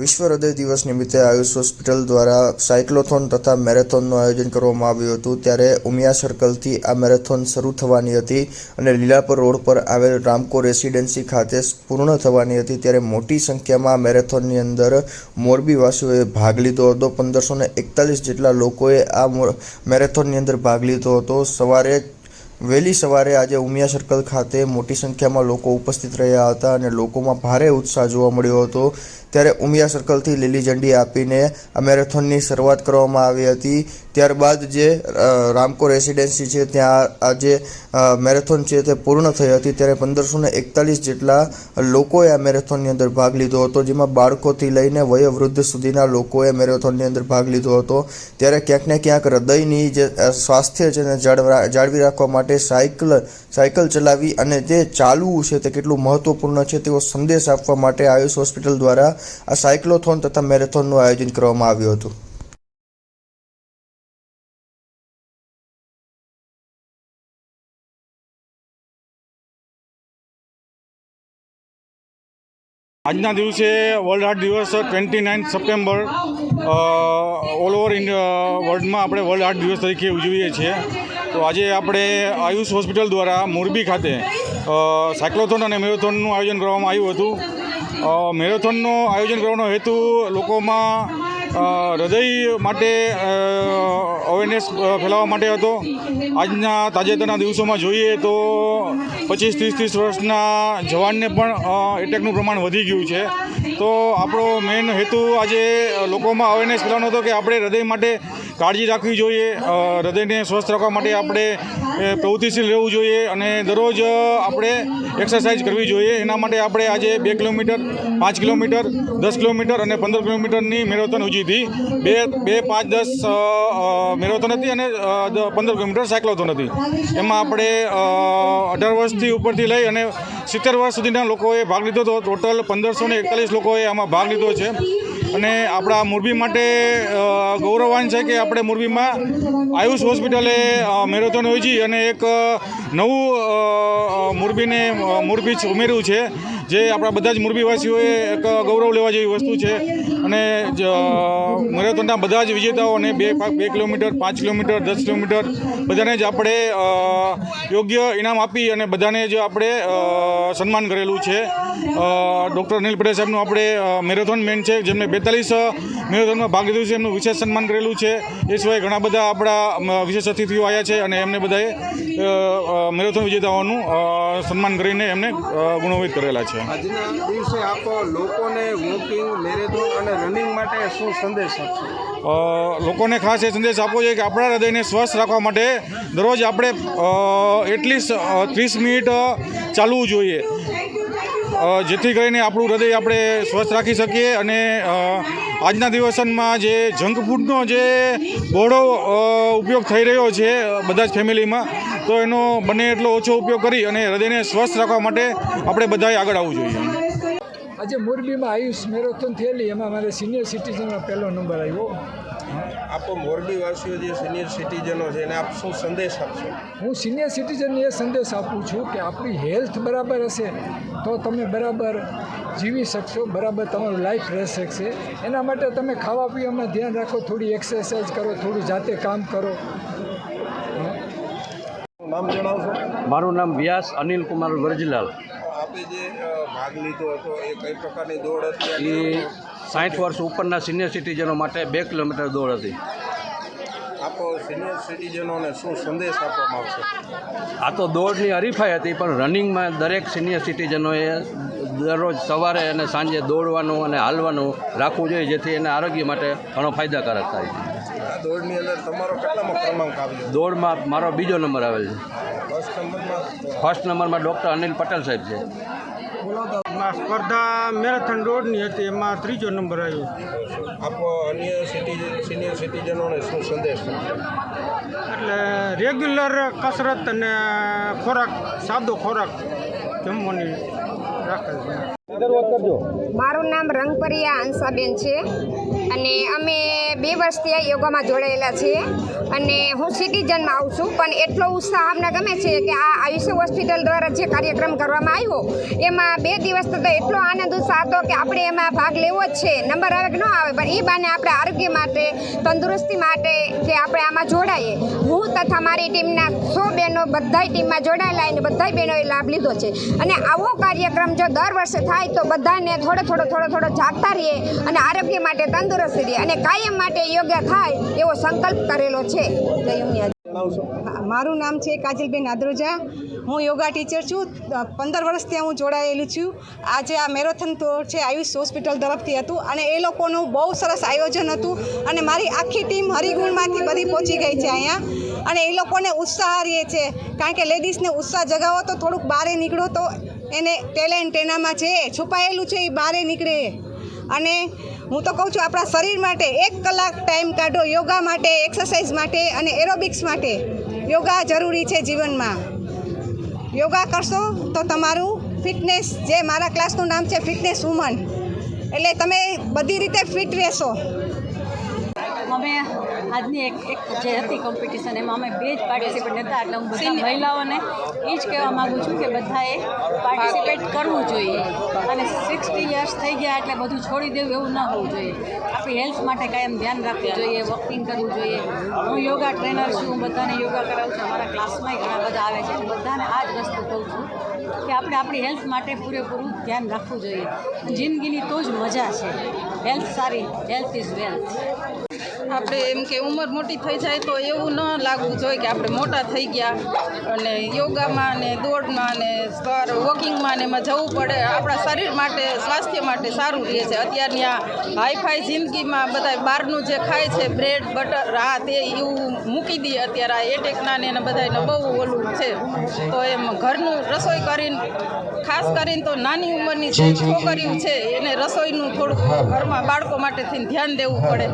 વિશ્વ હૃદય દિવસ નિમિત્તે આયુષ હોસ્પિટલ દ્વારા સાયક્લોથોન તથા મેરેથોનનું આયોજન કરવામાં આવ્યું હતું। ત્યારે ઉમિયા સર્કલથી આ મેરેથોન શરૂ થવાની હતી અને લીલાપર રોડ પર આવેલ રામકો રેસિડેન્સી ખાતે પૂર્ણ થવાની હતી। ત્યારે મોટી સંખ્યામાં મેરેથોનની અંદર મોરબીવાસીઓએ ભાગ લીધો હતો। 1541 જેટલા લોકોએ આ મેરેથોનની અંદર ભાગ લીધો હતો। વહેલી સવારે આજે ઉમિયા સર્કલ ખાતે મોટી સંખ્યામાં લોકો ઉપસ્થિત રહ્યા હતા અને લોકોમાં ભારે ઉત્સાહ જોવા મળ્યો હતો। ત્યારે ઉમિયા સર્કલથી લીલી ઝંડી આપીને આ મેરેથોનની શરૂઆત કરવામાં આવી હતી। ત્યારબાદ જે રામકો રેસિડેન્સી છે ત્યાં આજે મેરેથોન છે તે પૂર્ણ થઈ હતી। ત્યારે 1541 જેટલા લોકોએ આ મેરેથોનની અંદર ભાગ લીધો હતો, જેમાં બાળકોથી લઈને વયોવૃદ્ધ સુધીના લોકોએ મેરેથોનની અંદર ભાગ લીધો હતો। ત્યારે ક્યાંક ને ક્યાંક હૃદયની જે સ્વાસ્થ્ય છે તેને જાળવી રાખવા માટે સાયકલ ચલાવી અને તે ચાલવું છે તે કેટલું મહત્વપૂર્ણ છે તેવો સંદેશ આપવા માટે આયુષ હોસ્પિટલ દ્વારા આ સાયક્લોથોન તથા મેરેથોનનું આયોજન કરવામાં આવ્યું હતું। આજના દિવસે વર્લ્ડ હાર્ટ દિવસ 29 સપ્ટેમ્બર ઓલ ઓવર વર્લ્ડમાં આપણે વર્લ્ડ હાર્ટ દિવસ તરીકે ઉજવીએ છીએ। તો આજે આપણે આયુષ હોસ્પિટલ દ્વારા મોરબી ખાતે સાયક્લોથોન અને મેરેથોનનું આયોજન કરવામાં આવ્યું હતું। મેરેથોનનું આયોજન કરવાનો હેતુ લોકોમાં હૃદય માટે અવેરનેસ ફેલાવવા માટે હતો। આજના તાજેતરના દિવસોમાં જોઈએ તો 25-30 વર્ષના જવાનને પણ એટેકનું પ્રમાણ વધી ગયું છે। તો આપણો મેઇન હેતુ આજે લોકોમાં અવેરનેસ ફેલાવવાનો હતો કે આપણે હૃદય માટે કાળજી રાખવી જોઈએ, હૃદયને સ્વસ્થ રાખવા માટે આપણે પ્રવૃત્તિશીલ રહેવું જોઈએ અને દરરોજ આપણે એક્સરસાઇઝ કરવી જોઈએ। એના માટે આપણે આજે 2 કિલોમીટર, 5 કિલોમીટર, 10 કિલોમીટર અને 15 કિલોમીટરની મેરેથોન ઉજી હતી। 2, 5, 10 મેરેથોન હતી અને 15 કિલોમીટર સાયક્લોથોન હતી। એમાં આપણે 18 વર્ષથી ઉપરથી લઈ અને 70 વર્ષ સુધીના લોકોએ ભાગ લીધો હતો। ટોટલ 1541 લોકોએ આમાં ભાગ લીધો છે અને આપણા મોરબી માટે ગૌરવાન છે કે આપણે મોરબીમાં આયુષ હોસ્પિટલે મેરેથોન યોજી અને એક નવું મોરબી ઉમેર્યું છે, જે આપણા બધા જ મોરબીવાસીઓએ એક ગૌરવ લેવા જેવી વસ્તુ છે। અને મેરેથોનના બધા જ વિજેતાઓને 2 કિલોમીટર, 5 કિલોમીટર, 10 કિલોમીટર બધાને જ આપણે યોગ્ય ઇનામ આપી અને બધાને જ આપણે સન્માન કરેલું છે। ડૉક્ટર અનિલ પટેલ સાહેબનું આપણે મેરેથોન મેન છે, જેમને 42 મેરેથોનમાં ભાગ લીધું છે, એમનું વિશેષ સન્માન કરેલું છે। એ સિવાય ઘણા બધા આપણા વિશેષ અતિથિઓ આવ્યા છે અને એમને બધાએ મેરેથોન વિજેતાઓનું સન્માન કરીને એમને ગુણોવિત કરેલા છે। આજના દિવસે આપ લોકોને વોકિંગ, મેરેથોન અને રનિંગ માટે શું સંદેશ આપશો? લોકોને ખાસ એ સંદેશ આપવો જોઈએ કે આપણા હૃદયને સ્વસ્થ રાખવા માટે દરરોજ આપણે એટલીસ્ટ 30 મિનિટ ચાલવું જોઈએ, જેથી કરીને આપણું હૃદય આપણે સ્વસ્થ રાખી શકીએ। અને આજના દિવસમાં જે જંક ફૂડનો જે બહોળો ઉપયોગ થઈ રહ્યો છે બધા જ ફેમિલીમાં, તો એનો બને એટલો ઓછો ઉપયોગ કરી અને હૃદયને સ્વસ્થ રાખવા માટે આપણે બધાએ આગળ આવવું જોઈએ। આજે મોરબીમાં આયુષ મેરેથોન થયેલી, એમાં મારે સિનિયર સિટીઝનનો પહેલો નંબર આવ્યો। આપ મોરબીવાસીઓ જે સિનિયર સિટીઝનો છે એને આપ શું સંદેશ આપશો? હું સિનિયર સિટીઝનને એ સંદેશ આપું છું કે આપણી હેલ્થ બરાબર હશે તો તમે બરાબર જીવી શકશો, બરાબર તમારું લાઈફ રહી શકશે। એના માટે તમે ખાવા પીવામાં ધ્યાન રાખો, થોડી એક્સરસાઇઝ કરો, થોડું જાતે કામ કરો। નામ જણાવશો? મારું નામ વ્યાસ અનિલ કુમાર વરજીલાલ। આપે જે ભાગ લીધો હતો એ કઈ પ્રકારની દોડ હતી? એ 60 વર્ષ ઉપરના સિનિયર સિટીઝનો માટે 2 કિલોમીટર દોડ હતી। આપ સિનિયર સિટીઝનોને શું સંદેશ આપવામાં આવશે? આ તો દોડની હરીફાઈ હતી, પણ રનિંગમાં દરેક સિનિયર સિટીઝનોએ દરરોજ સવારે અને સાંજે દોડવાનું અને હાલવાનું રાખવું જોઈએ, જેથી એને આરોગ્ય માટે ઘણો ફાયદાકારક થાય છે। આ દોડની અંદર તમારો કેટલામો ક્રમાંક આવ્યો? દોડમાં મારો 2જો નંબર આવેલ છે। ફર્સ્ટ નંબરમાં ડૉક્ટર અનિલ પટેલ સાહેબ છે। સ્પર્ધા મેરેથોન દોડની હતી, એમાં 3જો નંબર આવ્યો। આપ અન્ય સિનિયર સિટીઝનોને શું સંદેશ આપશો? એટલે રેગ્યુલર કસરત અને ખોરાક, સાદો ખોરાક જમવાની રાખે છે। મારું નામ રંગપરિયા અંશાબેન છે અને અમે 2 વર્ષથી આ યોગામાં જોડાયેલા છીએ અને હું સિટીઝનમાં આવું છું, પણ એટલો ઉત્સાહ અમને ગમે છે કે આ આયુષ્ય હોસ્પિટલ દ્વારા જે કાર્યક્રમ કરવામાં આવ્યો એમાં 2 દિવસ તો એટલો આનંદ ઉત્સાહ હતો કે આપણે એમાં ભાગ લેવો જ છે, નંબર આવે કે ન આવે પણ એ બાને આપણે આરોગ્ય માટે, તંદુરસ્તી માટે કે આપણે આમાં જોડાઈએ. હું તથા મારી ટીમના 100 બહેનો બધાય ટીમમાં જોડાયેલા અને બધાય બહેનોએ લાભ લીધો છે અને આવો કાર્યક્રમ જો દર વર્ષે થાય તો બધાને થોડો જાગતા રહીએ અને આરોગ્ય માટે તંદુરસ્તી રહીએ અને કાયમ માટે યોગ્ય થાય એવો સંકલ્પ કરેલો છે. જય ઉમિયા. મારું નામ છે કાજલબેન આદ્રોજા. હું યોગા ટીચર છું. 15 વર્ષથી હું જોડાયેલી છું. આજે આ મેરેથોન તો છે આયુષ હોસ્પિટલ તરફથી હતું અને એ લોકોનું બહુ સરસ આયોજન હતું અને મારી આખી ટીમ હરિગુણમાંથી બધી પહોંચી ગઈ છે અહીંયા અને એ લોકોને ઉત્સાહ રહે છે, કારણ કે લેડીઝને ઉત્સાહ જગાવો તો થોડુંક બહાર નીકળો તો એને ટેલેન્ટ એનામાં છે, છુપાયેલું છે, એ બહાર નીકળે. અને હું તો કહું છું આપણા શરીર માટે 1 કલાક ટાઈમ કાઢો યોગા માટે, એક્સરસાઇઝ માટે અને એરોબિક્સ માટે. યોગા જરૂરી છે જીવનમાં. યોગા કરશો તો તમારું ફિટનેસ, જે મારા ક્લાસનું નામ છે ફિટનેસ વુમન, એટલે તમે બધી રીતે ફિટ રહેશો. અમે આજની એક જે હતી કોમ્પિટિશન એમાં અમે 2 જ પાર્ટિસિપેટ હતા, એટલે હું બધા મહિલાઓને એ જ કહેવા માગું છું કે બધાએ પાર્ટિસિપેટ કરવું જોઈએ અને 60 યર્સ થઈ ગયા એટલે બધું છોડી દેવું એવું ન હોવું જોઈએ. આપણી હેલ્થ માટે કાયમ ધ્યાન રાખવું જોઈએ, વોકિંગ કરવું જોઈએ. હું યોગા ટ્રેનર છું, હું બધાને યોગા કરાવું છું, અમારા ક્લાસમાંય ઘણા બધા આવે છે. બધાને આ જ વસ્તુ કહું છું કે આપણે આપણી હેલ્થ માટે પૂરેપૂરું ધ્યાન રાખવું જોઈએ. જિંદગીની તો જ મજા છે. હેલ્થ સારી, હેલ્થ ઇઝ વેલ્થ. આપણે એમ કે ઉંમર મોટી થઈ જાય તો એવું ન લાગવું જોઈએ કે આપણે મોટા થઈ ગયા અને યોગામાં ને દોડમાં ને વોકિંગમાં ને એમાં જવું પડે. આપણા શરીર માટે, સ્વાસ્થ્ય માટે સારું રહે છે. અત્યારની આ હાઈફાઈ જિંદગીમાં બધા બહારનું જે ખાય છે, બ્રેડ બટર, આ તે એવું મૂકી દઈએ અત્યારે આ એટેકના ને એને બધાને બહુ ઓલું છે. તો એમ ઘરનું રસોઈ કરીને, ખાસ કરીને તો નાની ઉંમરની જે છોકરીઓ છે એને રસોઈનું થોડુંક ઘરમાં બાળકો માટે થઈને ધ્યાન દેવું પડે.